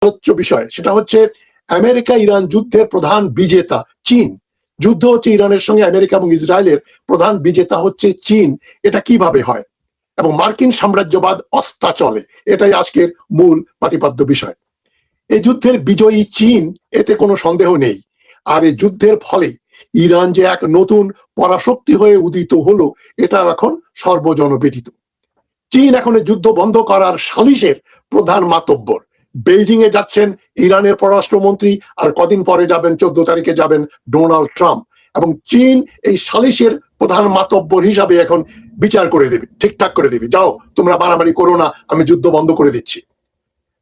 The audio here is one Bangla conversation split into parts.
আলোচ্য বিষয়, সেটা হচ্ছে আমেরিকা ইরান যুদ্ধের প্রধান বিজেতা চীন। যুদ্ধ হচ্ছে ইরানের সঙ্গে আমেরিকা এবং ইসরায়েলের, প্রধান বিজেতা হচ্ছে চীন। এটা কিভাবে হয় এবং মার্কিন সাম্রাজ্যবাদ অস্তাচলে, এটাই আজকের মূল প্রতিপাদ্য বিষয়। এই যুদ্ধের বিজয়ী চীন, এতে কোনো সন্দেহ নেই। আর এই যুদ্ধের ফলে ইরান যে এক নতুন পরাশক্তি হয়ে উদিত হলো, এটা এখন সর্বজনবিদিত। চীন এখন যুদ্ধ বন্ধ করার সালিশের প্রধান মাতব্বর। বেইজিং এ যাচ্ছেন ইরানের পররাষ্ট্রমন্ত্রী, আর কদিন পরে যাবেন, 14 তারিখে যাবেন ডোনাল্ড ট্রাম্প। এবং চীন এই সালিশের প্রধান মাতব্বর হিসাবে এখন বিচার করে দেবে, ঠিকঠাক করে দেবে, যাও তোমরা মারামারি করো না, আমি যুদ্ধ বন্ধ করে দিচ্ছি।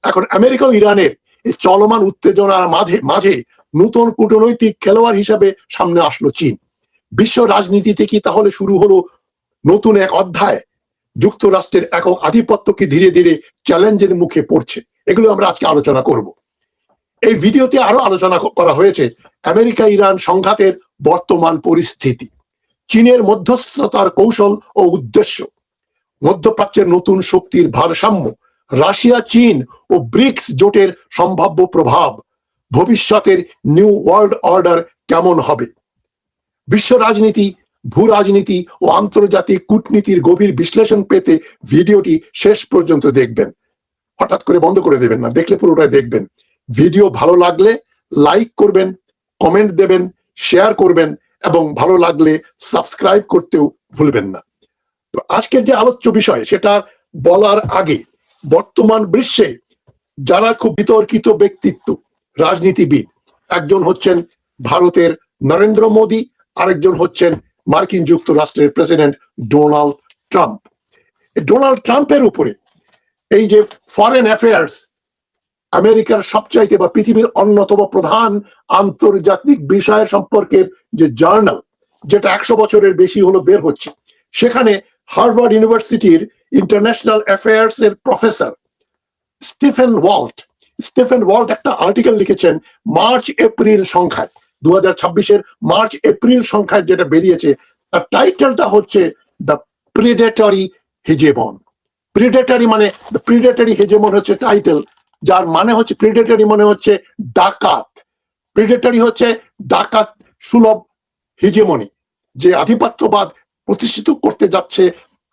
এখন আমেরিকা ও ইরানের এই চলমান উত্তেজনার মাঝে নতুন কূটনৈতিক খেলোয়াড় হিসাবে সামনে আসলো চীন। বিশ্ব রাজনীতিতে কি তাহলে শুরু হলো নতুন এক অধ্যায়? যুক্তরাষ্ট্রের একক আধিপত্য কি ধীরে ধীরে চ্যালেঞ্জের মুখে পড়ছে? এগুলো আমরা আজকে আলোচনা করব। এই ভিডিওতে আরো আলোচনা করা হয়েছে আমেরিকা ইরান সংঘাতের বর্তমান পরিস্থিতি, চীনের মধ্যস্থতার কৌশল ও উদ্দেশ্য, মধ্যপ্রাচ্যের নতুন শক্তির ভারসাম্য, রাশিয়া চীন ও ব্রিক্স জোটের সম্ভাব্য প্রভাব, ভবিষ্যতের নিউ ওয়ার্ল্ড অর্ডার কেমন হবে। বিশ্ব রাজনীতি, ভূ রাজনীতি ও আন্তর্জাতিক কূটনীতির গভীর বিশ্লেষণ পেতে ভিডিওটি শেষ পর্যন্ত দেখবেন। হঠাৎ করে বন্ধ করে দেবেন না, দেখলে পুরোটাই দেখবেন। ভিডিও ভালো লাগলে লাইক করবেন, কমেন্ট দেবেন, শেয়ার করবেন এবং ভালো লাগলে সাবস্ক্রাইব করতেও ভুলবেন না। তো আজকের যে আলোচ্য বিষয়, সেটা বলার আগে বর্তমান বিশ্বে যারা খুব বিতর্কিত ব্যক্তিত্ব, রাজনীতিবিদ, একজন হচ্ছেন ভারতের নরেন্দ্র মোদী, আরেকজন হচ্ছেন মার্কিন যুক্তরাষ্ট্রের প্রেসিডেন্ট ডোনাল্ড ট্রাম্প। ডোনাল্ড ট্রাম্পের উপরে এই যে ফরেন অ্যাফেয়ার্স, আমেরিকার সবচাইতে বা পৃথিবীর অন্যতম প্রধান আন্তর্জাতিক বিষয় সম্পর্কের যে জার্নাল, যেটা 100 বছরের বেশি হলো বের হচ্ছে, সেখানে হার্ভার্ড ইউনিভার্সিটির ইন্টারন্যাশনাল অ্যাফেয়ার্স এর প্রফেসর স্টিফেন ওয়াল্ট একটা আর্টিকেল লিখেছেন মার্চ এপ্রিল সংখ্যায়, 2026-এর মার্চ এপ্রিল সংখ্যায় যেটা বেরিয়েছে, তার টাইটেলটা হচ্ছে দ্য প্রিডেটরি হেজেমন। প্রিডেটরি মানে প্রিডেটরি হেজেমন হচ্ছে টাইটেল, যার মানে হচ্ছে প্রিডেটরি মানে হচ্ছে ডাকাত। প্রিডেটরি হচ্ছে ডাকাত সুলভ হেজেমনি, যে আধিপত্যবাদ প্রতিষ্ঠিত করতে যাচ্ছে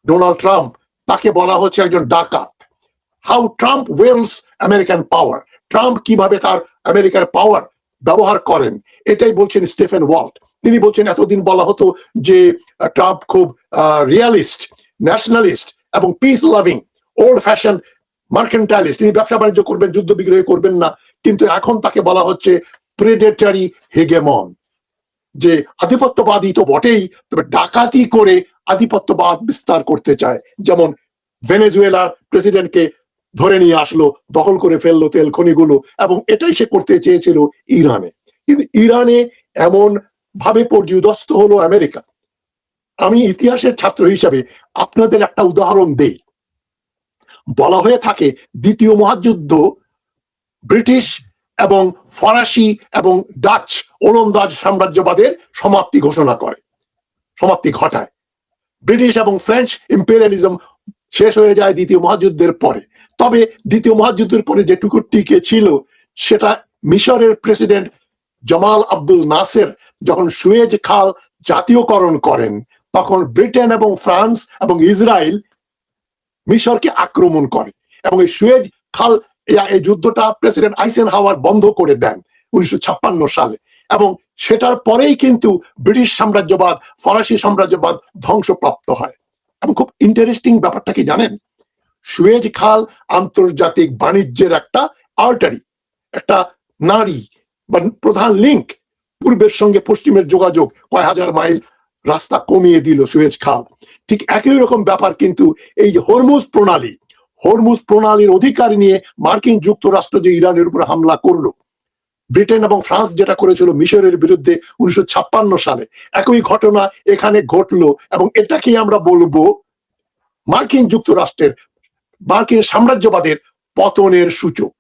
ডোনাল্ড ট্রাম্প, তাকে বলা হচ্ছে একজন ডাকাত। How Trump wields American power, Trump কিভাবে তার আমেরিকার পাওয়ার ব্যবহার করেন, এটাই বলছেন স্টিফেন ওয়াল্ট। তিনি বলছেন এতদিন বলা হতো যে ট্রাম্প খুব রিয়ালিস্ট, ন্যাশনালিস্ট এবং পিস লাভিং, ওল্ড ফ্যাশন মার্কেন্টাইলিস্ট, তিনি ব্যবসা বাণিজ্য করবেন, যুদ্ধ বিগ্রহ করবেন না, কিন্তু এখন তাকে বলা হচ্ছে প্রেডেটরি হেগেমন, যে আধিপত্যবাদী তো বটেই, তবে ডাকাতি করে আধিপত্যবাদ বিস্তার করতে চায়। যেমন ভেনেজুয়েলার প্রেসিডেন্টকে ধরে নিয়ে আসলো, দখল করে ফেললো তেল খনিগুলো, এবং এটাই সে করতে চেয়েছিল ইরানে। কিন্তু ইরানে এমন ভাবে পর্যুদস্ত হলো আমেরিকা। আমি ইতিহাসের ছাত্র হিসাবে আপনাদের একটা উদাহরণ দেই। বলা হয়ে থাকে দ্বিতীয় মহাযুদ্ধ ব্রিটিশ এবং ফরাসি এবং ডাচ ওলন্দাজ সাম্রাজ্যবাদের সমাপ্তি ঘটায়। ব্রিটিশ এবং ফ্রেঞ্চ ইম্পেরিয়ালিজম শেষ হয়ে যায় দ্বিতীয় মহাযুদ্ধের পরে। তবে দ্বিতীয় মহাযুদ্ধের পরে যেটুকু টিকে ছিল, সেটা মিশরের প্রেসিডেন্ট জামাল আব্দুল নাসের যখন সুয়েজ খাল জাতীয়করণ করেন, তখন ব্রিটেন এবং ফ্রান্স এবং ইসরায়েল মিশরকে আক্রমণ করে, এবং এই সুয়েজ খাল, এই যুদ্ধটা প্রেসিডেন্ট আইসেনহাওয়ার বন্ধ করে দেন 1956 সালে। এবং সেটার পরেই কিন্তু ব্রিটিশ সাম্রাজ্যবাদ, ফরাসি সাম্রাজ্যবাদ ধ্বংসপ্রাপ্ত হয়। এবং খুব ইন্টারেস্টিং ব্যাপারটা কি জানেন, সুয়েজ খাল আন্তর্জাতিক বাণিজ্যের একটা আর্টারি, একটা নাড়ি বা প্রধান লিঙ্ক। পূর্বের সঙ্গে পশ্চিমের যোগাযোগ কয় হাজার মাইল রাস্তা কমিয়ে দিল সুয়েজ খাল। ঠিক একই রকম ব্যাপার কিন্তু এই যে হরমুজ প্রণালীর অধিকার নিয়ে মার্কিন যুক্তরাষ্ট্র যে ইরানের উপর হামলা করলো, ব্রিটেন এবং ফ্রান্স যেটা করেছিল মিশরের বিরুদ্ধে 1956 সালে, একই ঘটনা এখানে ঘটলো। এবং এটাকেই আমরা বলবো মার্কিন যুক্তরাষ্ট্রের, মার্কিন সাম্রাজ্যবাদের পতনের সূচক।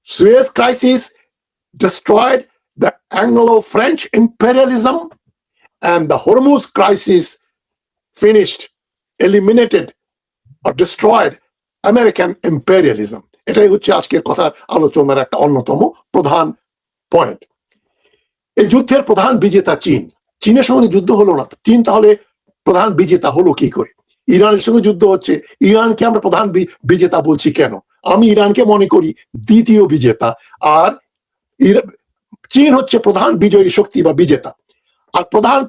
Suez crisis destroyed the Anglo-French imperialism, and the Hormuz crisis eliminated or destroyed American imperialism. এটাই হচ্ছে আজকের কথার আলোচনার একটা অন্যতম প্রধান পয়েন্ট। এই যুদ্ধের প্রধান বিজেতা চীন। চীনের সঙ্গে যুদ্ধ হলো না, চীন তাহলে প্রধান বিজেতা হলো কি করে? ইরানের সঙ্গে যুদ্ধ হচ্ছে, ইরানকে আমরা প্রধান বিজেতা বলছি কেন? আমি ইরানকে মনে করি দ্বিতীয় বিজেতা, আর চীন হচ্ছে প্রধান বিজয়ী শক্তি বা বিজেতা। আর প্রধান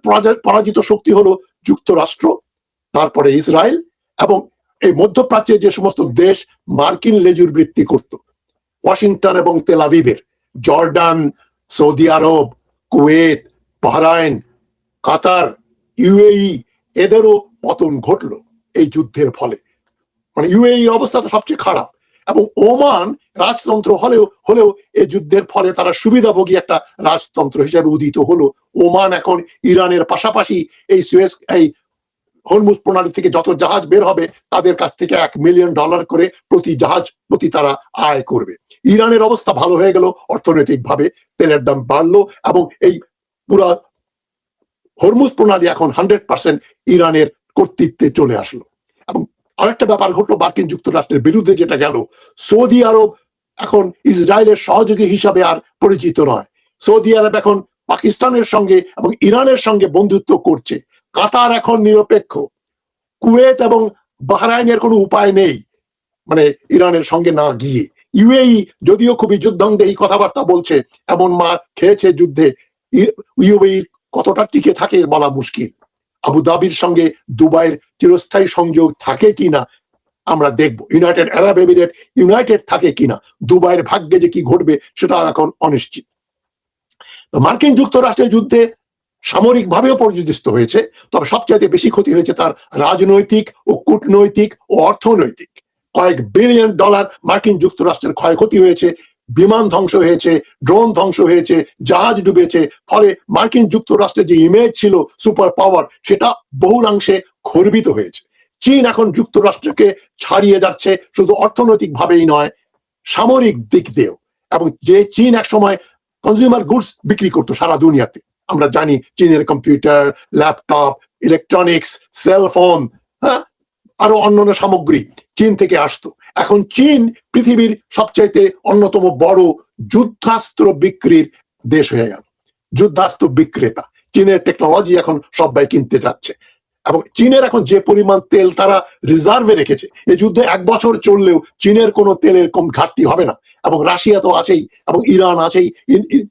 পরাজিত শক্তি হলো যুক্তরাষ্ট্র, তারপরে ইসরায়েল, এবং এই মধ্যপ্রাচ্যে যে সমস্ত দেশ মার্কিন লেজুর বৃত্তি করত, ওয়াশিংটন এবং তেল আবিবের, জর্ডান, সৌদি আরব, কুয়েত, বাহরাইন, কাতার, ইউএই, এদেরও পতন ঘটলো এই যুদ্ধের ফলে। মানে ইউএই অবস্থা তো সবচেয়ে খারাপ, এবং ওমান রাজতন্ত্র হলেও এই যুদ্ধের ফলে তারা সুবিধাভোগী একটা রাজতন্ত্র হিসেবে উদিত হলো। ওমান এখন ইরানের পাশাপাশি এই হরমুজ প্রণালী থেকে যত জাহাজ বের হবে তাদের কাছ থেকে $1 মিলিয়ন করে প্রতি জাহাজ প্রতি তারা আয় করবে। ইরানের অবস্থা ভালো হয়ে গেল অর্থনৈতিকভাবে, তেলের দাম বাড়লো, এবং এই পুরা হরমুজ প্রণালী এখন 100% ইরানের কর্তৃত্বে চলে আসলো। এবং আরেকটা ব্যাপার ঘটলো মার্কিন যুক্তরাষ্ট্রের বিরুদ্ধে যেটা গেল, সৌদি আরব এখন ইসরায়েলের সহযোগী হিসাবে আর পরিচিত নয়। সৌদি আরব এখন পাকিস্তানের সঙ্গে এবং ইরানের সঙ্গে বন্ধুত্ব করছে। কাতার এখন নিরপেক্ষ। কুয়েত এবং বাহরাইনের কোনো উপায় নেই মানে ইরানের সঙ্গে না গিয়ে। ইউএই যদিও খুবই যুদ্ধংদেহী কথাবার্তা বলছে, এমন মা খেয়েছে যুদ্ধে, ইউএই কতটা টিকে থাকে বলা মুশকিল। আবুধাবির সঙ্গে দুবাইয়ের চিরস্থায়ী সংযোগ থাকে কিনা আমরা দেখব। ইউনাইটেড আরব এমিরেট ইউনাইটেড থাকে কিনা, দুবাইয়ের ভাগ্যে যে কি ঘটবে সেটা এখন অনিশ্চিত। মার্কিন যুক্তরাষ্ট্রের যুদ্ধে সামরিকভাবেও পর্যুদস্ত হয়েছে, তবে সবচেয়ে বেশি ক্ষতি হয়েছে তার রাজনৈতিক ও কূটনৈতিক ও অর্থনৈতিক। কয়েক বিলিয়ন ডলার মার্কিন যুক্তরাষ্ট্রের ক্ষয়ক্ষতি হয়েছে, বিমান ধ্বংস হয়েছে, ড্রোন ধ্বংস হয়েছে, জাহাজ ডুবেছে। ফলে মার্কিন যুক্তরাষ্ট্রের যে ইমেজ ছিল সুপার পাওয়ার, সেটা বহুলাংশে খর্বিত হয়েছে। চীন এখন যুক্তরাষ্ট্রকে ছাড়িয়ে যাচ্ছে, শুধু অর্থনৈতিক ভাবেই নয়, সামরিক দিক দিয়েও। এবং যে চীন এক সময় কনজিউমার গুডস বিক্রি করতো সারা দুনিয়াতে, আমরা জানি চীনের কম্পিউটার, ল্যাপটপ, ইলেকট্রনিক্স, সেলফোন, হ্যাঁ, আরো অন্যান্য সামগ্রী চীন থেকে আসতো। এখন চীন পৃথিবীর সবচাইতে অন্যতম বড় যুদ্ধাস্ত্র বিক্রির দেশ হয়ে গেল, যুদ্ধাস্ত্র বিক্রেতা। চীনের টেকনোলজি এখন সবাই কিনতে যাচ্ছে, এবং চীনের এখন যে পরিমাণ তেল তারা রিজার্ভে রেখেছে, এই যুদ্ধে 1 বছর চললেও চীনের কোনো তেলের কম ঘাটতি হবে না। এবং রাশিয়া তো আছেই, এবং ইরান আছেই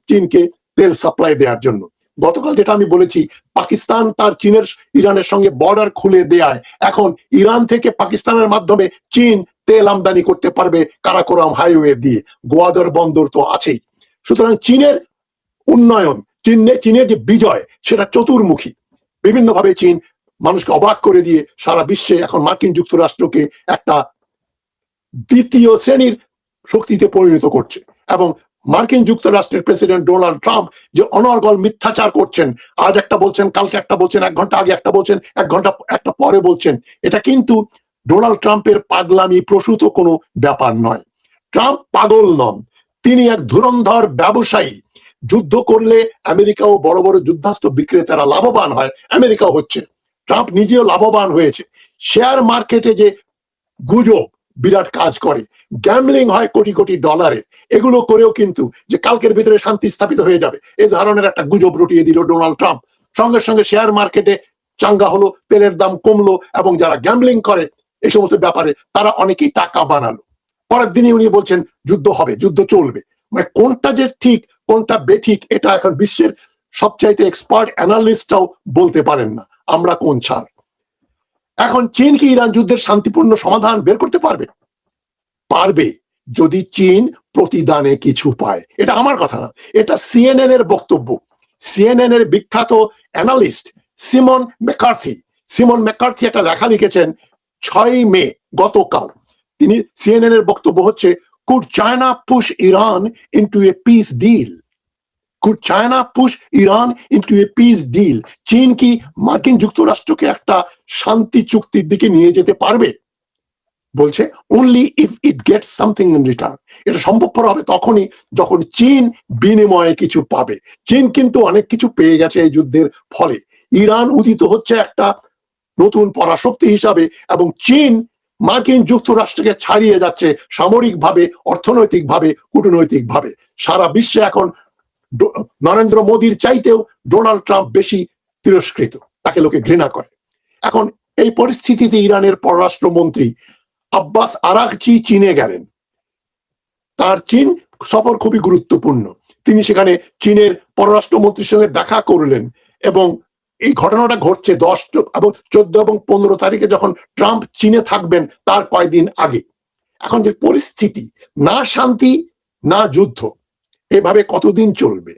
চীনকে তেল সাপ্লাই দেওয়ার জন্য। গতকাল যেটা আমি বলেছি, পাকিস্তান তার চীনের ইরানের সঙ্গে বর্ডার খুলে দেয়ায় এখন ইরান থেকে পাকিস্তানের মাধ্যমে চীন তেল আমদানি করতে পারবে কারাকোরাম হাইওয়ে দিয়ে, গোয়াদর বন্দর তো আছেই। সুতরাং চীনের উন্নয়ন, চীনের যে বিজয়, সেটা চতুর্মুখী। বিভিন্নভাবে চীন মানুষকে অবাক করে দিয়ে সারা বিশ্বে এখন মার্কিন যুক্তরাষ্ট্রকে একটা দ্বিতীয় শ্রেণীর শক্তিতে পরিণত করছে। এবং মার্কিন যুক্তরাষ্ট্রের প্রেসিডেন্ট ডোনাল্ড ট্রাম্প যে অনর্গল মিথ্যাচার করছেন, আজ একটা বলছেন, কালকে একটা বলছেন, 1 ঘন্টা আগে একটা বলছেন, 1 ঘন্টা একটা পরে বলছেন, এটা কিন্তু ডোনাল্ড ট্রাম্পের পাগলামি প্রসূত কোনো ব্যাপার নয়। ট্রাম্প পাগল নন, তিনি এক ধুরন্ধর ব্যবসায়ী। যুদ্ধ করলে আমেরিকা ও বড় বড় যুদ্ধাস্ত্র বিক্রেতারা লাভবান হয়, আমেরিকাও হচ্ছে, ট্রাম্প নিজেও লাভবান হয়েছে। শেয়ার মার্কেটে যে গুজব বিরাট কাজ করে, গ্যামলিং হয় কোটি কোটি ডলারের, এগুলো করেও কিন্তু যে কালকের ভিতরে শান্তি স্থাপিত হয়ে যাবে, এই ধরনের একটা গুজব রটিয়ে দিল ডোনাল্ড ট্রাম্প। সঙ্গে সঙ্গে শেয়ার মার্কেটে চাঙ্গা হলো, তেলের দাম কমলো, এবং যারা গ্যামলিং করে এই সমস্ত ব্যাপারে তারা অনেকেই টাকা বানালো। পরের দিনই উনি বলছেন যুদ্ধ হবে, যুদ্ধ চলবে। মানে কোনটা যে ঠিক কোনটা বেঠিক এটা এখন বিশ্বের সবচাইতে এক্সপার্ট অ্যানালিস্টরাও বলতে পারেন না, আমরা কোন ছাড়। এখন চীন কি ইরান যুদ্ধের শান্তিপূর্ণ সমাধান বের করতে পারবে? পারবে, যদি চীন প্রতিদানে কিছু পায়। এটা আমার কথা না, এটা সিএনএন এর বক্তব্য। সিএনএন এর বিখ্যাত অ্যানালিস্ট সিমন ম্যাকার্থি একটা লেখা লিখেছেন 6 মে গতকাল। তিনি সিএনএন এর বক্তব্য হচ্ছে, could China push Iran into a peace deal? Could China push Iran into a peace deal? চীন কি মার্কিন যুক্তরাষ্ট্রকে একটা শান্তি চুক্তির দিকে নিয়ে যেতে পারবে? বলছে only if it gets something in return. এটা সম্ভবপর হবে তখনই যখন চীন বিনিময়ে কিছু পাবে। চীন কিন্তু অনেক কিছু পেয়ে গেছে এই যুদ্ধের ফলে। ইরান উদিত হচ্ছে একটা নতুন পরাশক্তি হিসাবে, এবং চীন মার্কিন যুক্তরাষ্ট্রকে ছাড়িয়ে যাচ্ছে সামরিকভাবে, অর্থনৈতিকভাবে, কূটনৈতিকভাবে। সারা বিশ্বে এখন নরেন্দ্র মোদীর চাইতেও ডোনাল্ড ট্রাম্প বেশি তিরস্কৃত, তাকে লোকে ঘৃণা করে। এখন এই পরিস্থিতিতে ইরানের পররাষ্ট্রমন্ত্রী আব্বাস আরাগচি চীনে গেলেন। তার চীন সফর খুবই গুরুত্বপূর্ণ। তিনি সেখানে চীনের পররাষ্ট্রমন্ত্রীর সঙ্গে দেখা করলেন এবং এই ঘটনাটা ঘটছে 10 এবং 14 এবং 15 তারিখে, যখন ট্রাম্প চীনে থাকবেন তার কয়েকদিন আগে। এখন যে পরিস্থিতি, না শান্তি না যুদ্ধ, এভাবে কতদিন চলবে?